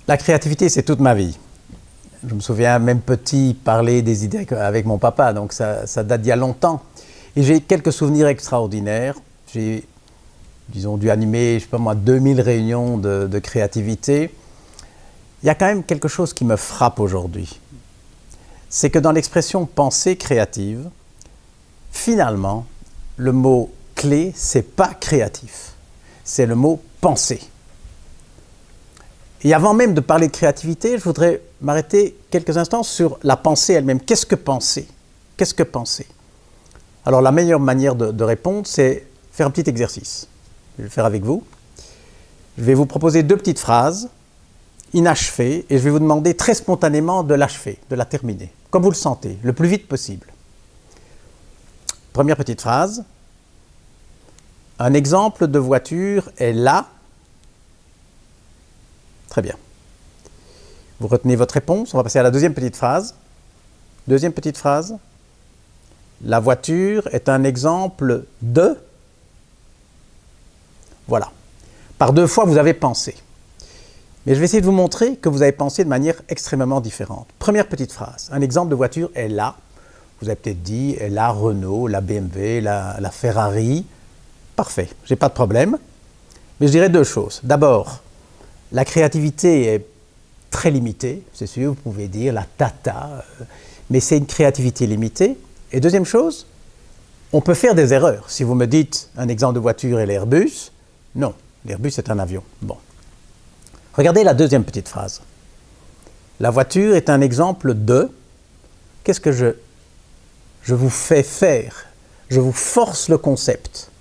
La créativité, c'est toute ma vie. Je me souviens, même petit, parler des idées avec mon papa, donc ça date d'il y a longtemps. Et j'ai quelques souvenirs extraordinaires. J'ai, disons, dû animer, je sais pas moi, 2000 réunions de créativité. Il y a quand même quelque chose qui me frappe aujourd'hui. C'est que dans l'expression pensée créative, finalement, le mot clé, c'est pas créatif, c'est le mot penser. Et avant même de parler de créativité, je voudrais m'arrêter quelques instants sur la pensée elle-même. Qu'est-ce que penser? Qu'est-ce que penser? Alors la meilleure manière de répondre, c'est faire un petit exercice. Je vais le faire avec vous. Je vais vous proposer deux petites phrases inachevées et je vais vous demander très spontanément de l'achever, de la terminer, comme vous le sentez, le plus vite possible. Première petite phrase. Un exemple de voiture est là. Très bien. Vous retenez votre réponse. On va passer à la deuxième petite phrase. Deuxième petite phrase. La voiture est un exemple de... Voilà. Par deux fois, vous avez pensé. Mais je vais essayer de vous montrer que vous avez pensé de manière extrêmement différente. Première petite phrase. Un exemple de voiture est là. Vous avez peut-être dit est la Renault, la BMW, la Ferrari. Parfait, j'ai pas de problème. Mais je dirais deux choses. D'abord, la créativité est très limitée, c'est sûr, vous pouvez dire la Tata, mais c'est une créativité limitée. Et deuxième chose, on peut faire des erreurs. Si vous me dites un exemple de voiture est l'Airbus, non, l'Airbus est un avion. Bon. Regardez la deuxième petite phrase. La voiture est un exemple de... Qu'est-ce que je vous fais faire? Je vous force le concept.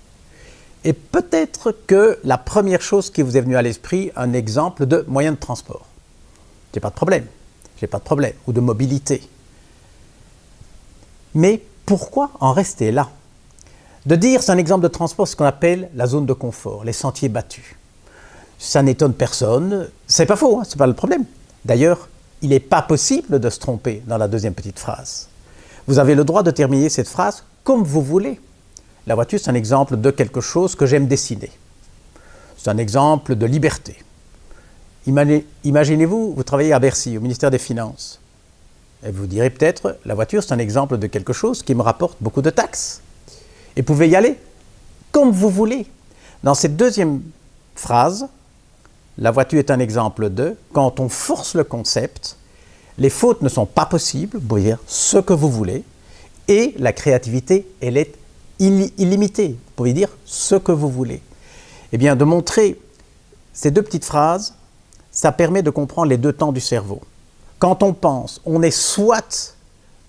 Et peut-être que la première chose qui vous est venue à l'esprit, un exemple de moyen de transport. J'ai pas de problème, ou de mobilité. Mais pourquoi en rester là? De dire c'est un exemple de transport, c'est ce qu'on appelle la zone de confort, les sentiers battus. Ça n'étonne personne, c'est pas faux, hein, c'est pas le problème. D'ailleurs, il n'est pas possible de se tromper dans la deuxième petite phrase. Vous avez le droit de terminer cette phrase comme vous voulez. La voiture, c'est un exemple de quelque chose que j'aime dessiner. C'est un exemple de liberté. Imaginez-vous, vous travaillez à Bercy, au ministère des Finances. Et vous direz peut-être, la voiture, c'est un exemple de quelque chose qui me rapporte beaucoup de taxes. Et vous pouvez y aller comme vous voulez. Dans cette deuxième phrase, la voiture est un exemple de, quand on force le concept, les fautes ne sont pas possibles, vous pouvez dire ce que vous voulez, et la créativité, elle est illimitée. Vous pouvez dire ce que vous voulez. Eh bien, de montrer ces deux petites phrases, ça permet de comprendre les deux temps du cerveau. Quand on pense, on est soit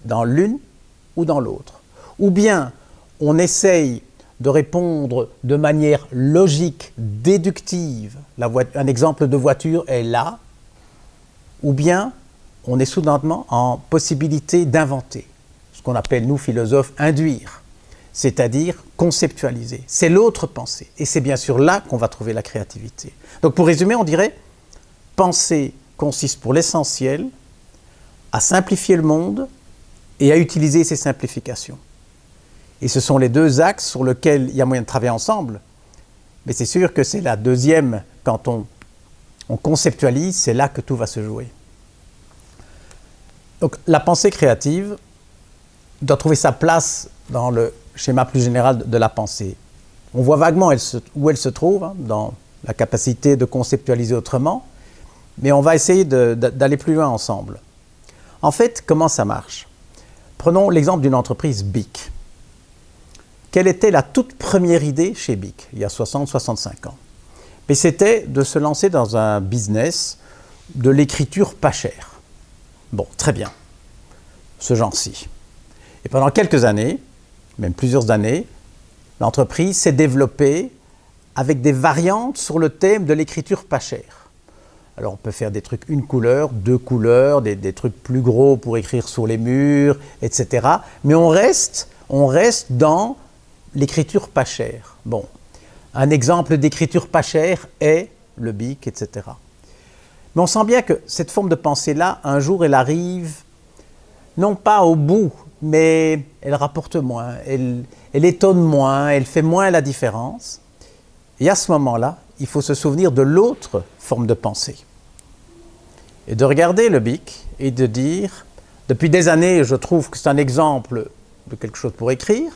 dans l'une ou dans l'autre. Ou bien, on essaye de répondre de manière logique, déductive. Un exemple de voiture est là. Ou bien, on est soudainement en possibilité d'inventer. Ce qu'on appelle, nous, philosophes, induire. C'est-à-dire conceptualiser. C'est l'autre pensée. Et c'est bien sûr là qu'on va trouver la créativité. Donc pour résumer, on dirait, penser consiste pour l'essentiel à simplifier le monde et à utiliser ces simplifications. Et ce sont les deux axes sur lesquels il y a moyen de travailler ensemble. Mais c'est sûr que c'est la deuxième, quand on conceptualise, c'est là que tout va se jouer. Donc la pensée créative doit trouver sa place dans le schéma plus général de la pensée. On voit vaguement où elle se trouve, hein, dans la capacité de conceptualiser autrement, mais on va essayer d'aller plus loin ensemble. En fait, comment ça marche? Prenons l'exemple d'une entreprise BIC. Quelle était la toute première idée chez BIC, il y a 60-65 ans? Mais c'était de se lancer dans un business de l'écriture pas chère. Bon, très bien, ce genre-ci. Et pendant quelques années, même plusieurs années, l'entreprise s'est développée avec des variantes sur le thème de l'écriture pas chère. Alors on peut faire des trucs une couleur, deux couleurs, des trucs plus gros pour écrire sur les murs, etc. Mais on reste dans l'écriture pas chère. Bon, un exemple d'écriture pas chère est le BIC, etc. Mais on sent bien que cette forme de pensée-là, un jour, elle arrive, non pas au bout, mais elle rapporte moins, elle étonne moins, elle fait moins la différence. Et à ce moment-là, il faut se souvenir de l'autre forme de pensée. et de regarder le bic et de dire, depuis des années, je trouve que c'est un exemple de quelque chose pour écrire,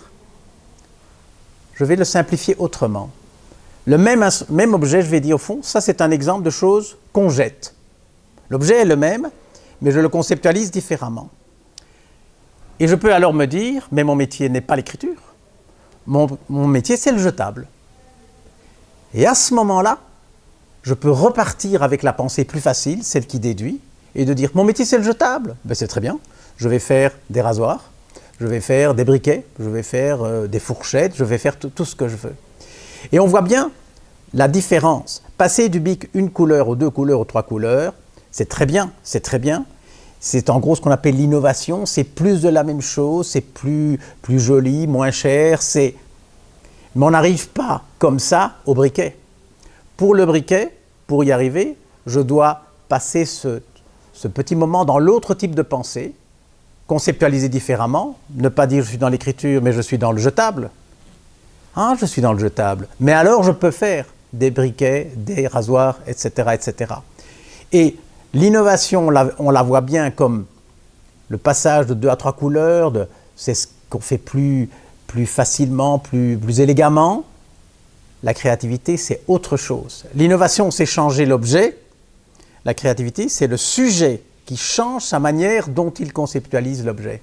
je vais le simplifier autrement. Le même objet, je vais dire au fond, ça c'est un exemple de choses qu'on jette. L'objet est le même, mais je le conceptualise différemment. Et je peux alors me dire, mais mon métier n'est pas l'écriture, mon métier c'est le jetable. Et à ce moment-là, je peux repartir avec la pensée plus facile, celle qui déduit, et de dire, mon métier c'est le jetable. Ben, c'est très bien, je vais faire des rasoirs, je vais faire des briquets, je vais faire des fourchettes, je vais faire tout ce que je veux. Et on voit bien la différence. Passer du bic une couleur aux 2 couleurs aux 3 couleurs, c'est très bien, c'est très bien. C'est en gros ce qu'on appelle l'innovation, c'est plus de la même chose, c'est plus joli, moins cher, mais on n'arrive pas comme ça au briquet. Pour le briquet, pour y arriver, je dois passer ce petit moment dans l'autre type de pensée, conceptualiser différemment, ne pas dire je suis dans l'écriture mais je suis dans le jetable. Ah, je suis dans le jetable, mais alors je peux faire des briquets, des rasoirs, etc. etc. Et l'innovation, on la voit bien comme le passage de 2 à 3 couleurs, c'est ce qu'on fait plus facilement, plus élégamment. La créativité, c'est autre chose. L'innovation, c'est changer l'objet. La créativité, c'est le sujet qui change sa manière dont il conceptualise l'objet.